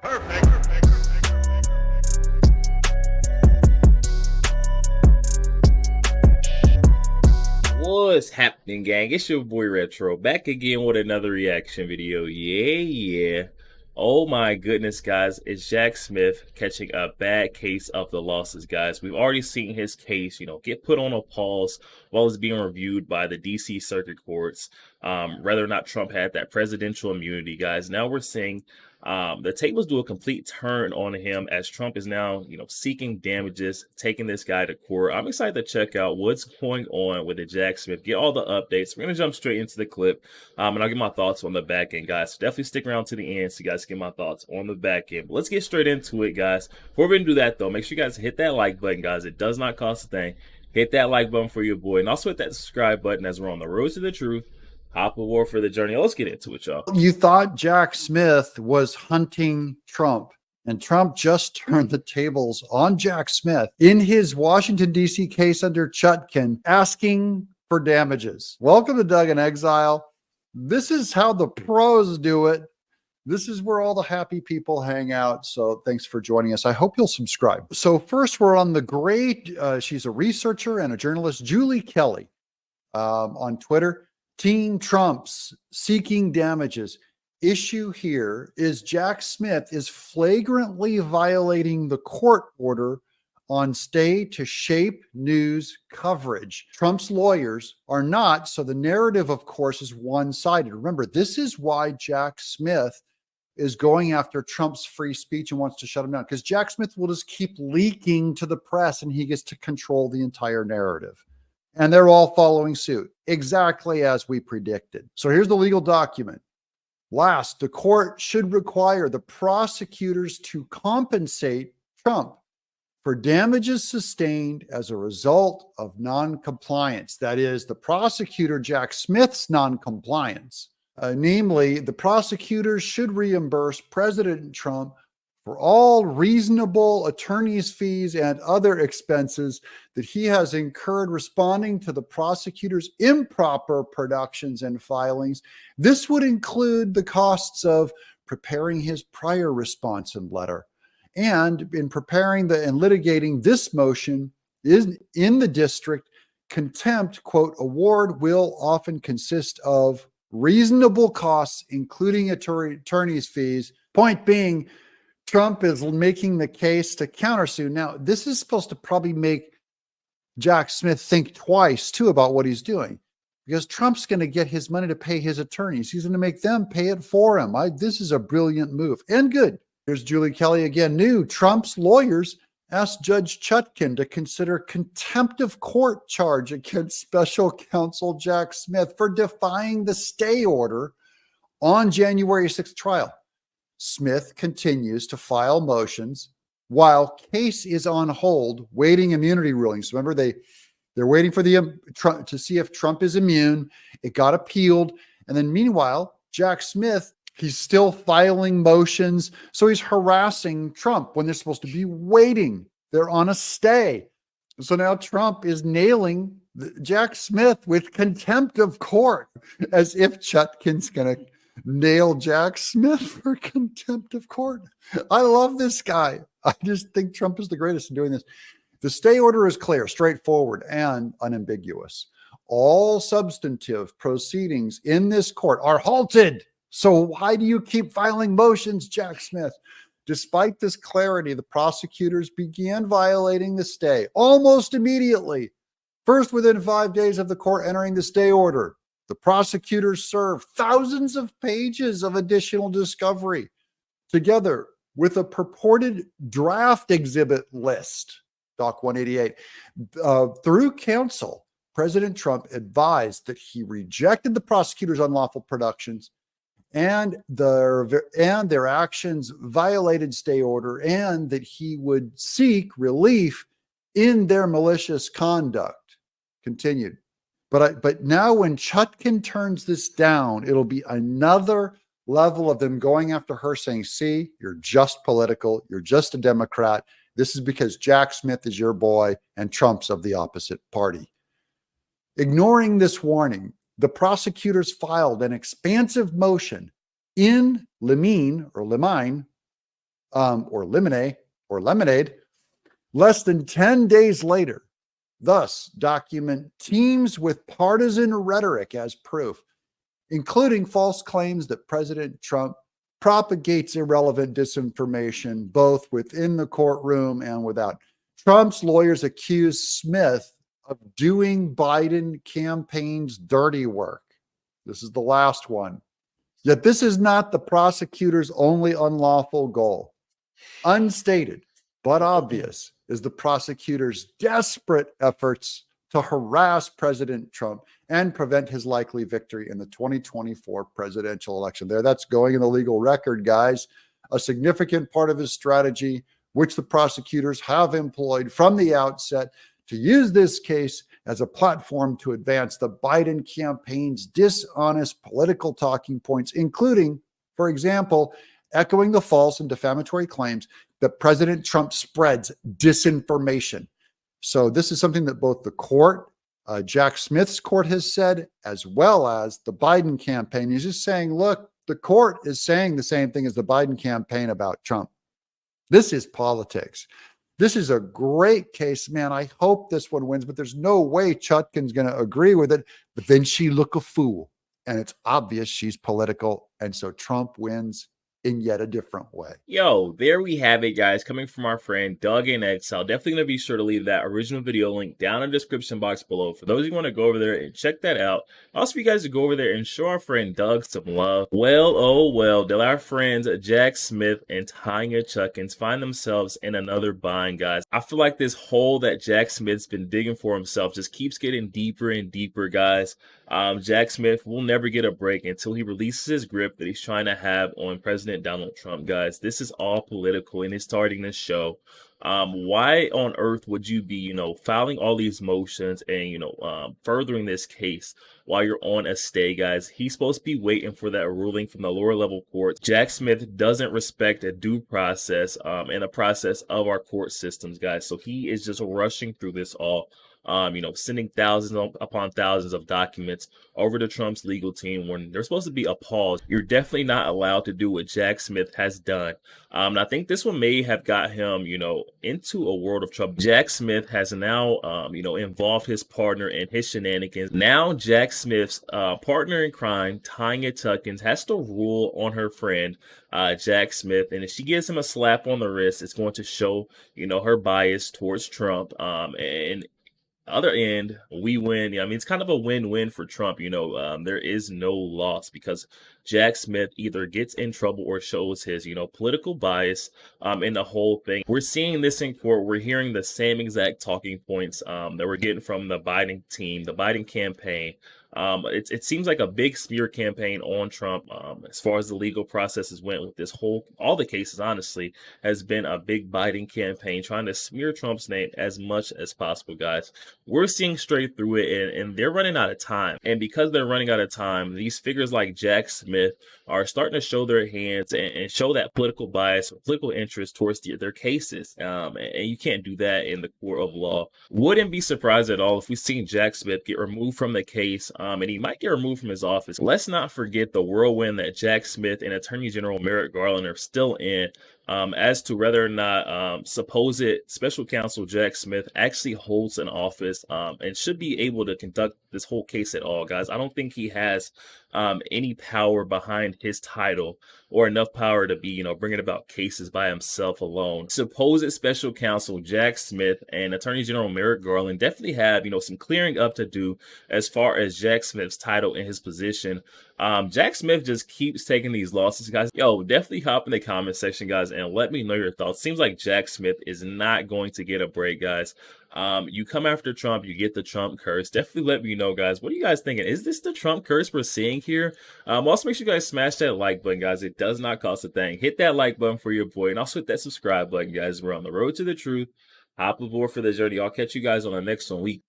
What's happening, gang? It's your boy Retro back again with another reaction video. Yeah. Oh my goodness, guys. It's Jack Smith catching a bad case of the losses, guys. We've already seen his case, get put on a pause while it's being reviewed by the DC Circuit Courts. Whether or not Trump had that presidential immunity, guys. Now we're seeing the tables do a complete turn on him as Trump is now, seeking damages, taking this guy to court. I'm excited to check out what's going on with the Jack Smith, get all the updates. We're going to jump straight into the clip, and I'll get my thoughts on the back end, guys. So definitely stick around to the end so you guys get my thoughts on the back end. But let's get straight into it, guys. Before we do that, though, make sure you guys hit that like button, guys. It does not cost a thing. Hit that like button for your boy, and also hit that subscribe button as we're on the road to the truth. Hop aboard for the journey. Let's get into it, y'all. You thought Jack Smith was hunting Trump, and Trump just turned the tables on Jack Smith in his Washington, D.C. case under Chutkan, asking for damages. Welcome to Doug in Exile. This is how the pros do it. This is where all the happy people hang out. So thanks for joining us. I hope you'll subscribe. So first, we're on the great, she's a researcher and a journalist, Julie Kelly, on Twitter. Team Trump's seeking damages. Issue here is Jack Smith is flagrantly violating the court order on stay to shape news coverage. Trump's lawyers are not, so the narrative, of course, is one-sided. Remember, this is why Jack Smith is going after Trump's free speech and wants to shut him down, because Jack Smith will just keep leaking to the press and he gets to control the entire narrative. And they're all following suit, exactly as we predicted. So here's the legal document. Last, the court should require the prosecutors to compensate Trump for damages sustained as a result of noncompliance. That is, the prosecutor, Jack Smith's noncompliance. Namely, the prosecutors should reimburse President Trump for all reasonable attorney's fees and other expenses that he has incurred responding to the prosecutor's improper productions and filings. This would include the costs of preparing his prior response and letter, and in preparing and litigating this motion is in the district. Contempt, quote, award will often consist of reasonable costs, including attorney's fees. Point being, Trump is making the case to countersue. Now, this is supposed to probably make Jack Smith think twice, too, about what he's doing, because Trump's going to get his money to pay his attorneys. He's going to make them pay it for him. This is a brilliant move and good. Here's Julie Kelly again. New Trump's lawyers asked Judge Chutkan to consider contempt of court charge against special counsel Jack Smith for defying the stay order on January 6th trial. Smith continues to file motions while case is on hold, waiting immunity rulings. Remember, they're waiting for Trump to see if Trump is immune. It got appealed. And then meanwhile, Jack Smith, he's still filing motions. So he's harassing Trump when they're supposed to be waiting. They're on a stay. So now Trump is nailing Jack Smith with contempt of court, as if Chutkan's going to nail Jack Smith for contempt of court. I love this guy. I just think Trump is the greatest in doing this. The stay order is clear, straightforward, and unambiguous. All substantive proceedings in this court are halted. So why do you keep filing motions, Jack Smith? Despite this clarity, the prosecutors began violating the stay almost immediately. First, within 5 days of the court entering the stay order, the prosecutors served thousands of pages of additional discovery, together with a purported draft exhibit list, Doc 188. Through counsel, President Trump advised that he rejected the prosecutors' unlawful productions and their actions violated stay order, and that he would seek relief in their malicious conduct. Continued. But now when Chutkan turns this down, it'll be another level of them going after her, saying, see, you're just political. You're just a Democrat. This is because Jack Smith is your boy and Trump's of the opposite party. Ignoring this warning, the prosecutors filed an expansive motion in limine lemonade. Less than 10 days later, thus document teams with partisan rhetoric as proof, including false claims that President Trump propagates irrelevant disinformation both within the courtroom and without. Trump's lawyers accuse Smith of doing Biden campaign's dirty work. This is the last one. Yet this is not the prosecutor's only unlawful goal. Unstated, but obvious, is the prosecutor's desperate efforts to harass President Trump and prevent his likely victory in the 2024 presidential election. That's going in the legal record, guys. A significant part of his strategy, which the prosecutors have employed from the outset, to use this case as a platform to advance the Biden campaign's dishonest political talking points, including, for example, echoing the false and defamatory claims that President Trump spreads disinformation. So this is something that both the court, Jack Smith's court, has said, as well as the Biden campaign. He's just saying, look, the court is saying the same thing as the Biden campaign about Trump. This is politics. This is a great case, man. I hope this one wins, but there's no way Chutkan's going to agree with it. But then she look a fool, and it's obvious she's political, and so Trump wins in yet a different way. Yo, there we have it, guys. Coming from our friend Doug in Exile. Definitely going to be sure to leave that original video link down in the description box below for those who want to go over there and check that out. Also, for you guys to go over there and show our friend Doug some love. Well, oh well, did our friends Jack Smith and Tanya Chuckins find themselves in another bind, guys. I feel like this hole that Jack Smith's been digging for himself just keeps getting deeper and deeper, guys. Jack Smith will never get a break until he releases his grip that he's trying to have on President Donald Trump, guys. This is all political and it's starting this show. Why on earth would you be, filing all these motions and, furthering this case while you're on a stay, guys? He's supposed to be waiting for that ruling from the lower level courts. Jack Smith doesn't respect a due process, and a process of our court systems, guys. So he is just rushing through this all. Sending thousands upon thousands of documents over to Trump's legal team when they're supposed to be appalled. You're definitely not allowed to do what Jack Smith has done. And I think this one may have got him, into a world of trouble. Jack Smith has now, involved his partner in his shenanigans. Now Jack Smith's partner in crime, Tanya Tuckins, has to rule on her friend, Jack Smith. And if she gives him a slap on the wrist, it's going to show, her bias towards Trump. And other end, we win. It's kind of a win-win for Trump. There is no loss because Jack Smith either gets in trouble or shows his, political bias in the whole thing. We're seeing this in court. We're hearing the same exact talking points that we're getting from the Biden team, the Biden campaign. It seems like a big smear campaign on Trump as far as the legal processes went with this all the cases, honestly, has been a big Biden campaign trying to smear Trump's name as much as possible, guys. We're seeing straight through it, and they're running out of time. And because they're running out of time, these figures like Jack Smith are starting to show their hands and show that political bias or political interest towards their cases. And you can't do that in the court of law. Wouldn't be surprised at all if we seen Jack Smith get removed from the case, and he might get removed from his office. Let's not forget the whirlwind that Jack Smith and Attorney General Merrick Garland are still in, as to whether or not supposed special counsel Jack Smith actually holds an office and should be able to conduct this whole case at all, guys. I don't think he has any power behind his title or enough power to be, bringing about cases by himself alone. Supposed special counsel Jack Smith and Attorney General Merrick Garland definitely have, some clearing up to do as far as Jack Smith's title and his position. Jack Smith just keeps taking these losses, guys. Yo, definitely hop in the comment section, guys, and let me know your thoughts. Seems like Jack Smith is not going to get a break, guys. You come after Trump, you get the Trump curse. Definitely let me know, guys. What are you guys thinking? Is this the Trump curse we're seeing here? Also, make sure you guys smash that like button, guys. It does not cost a thing. Hit that like button for your boy, and also hit that subscribe button, guys. We're on the road to the truth. Hop aboard for the journey. I'll catch you guys on the next one.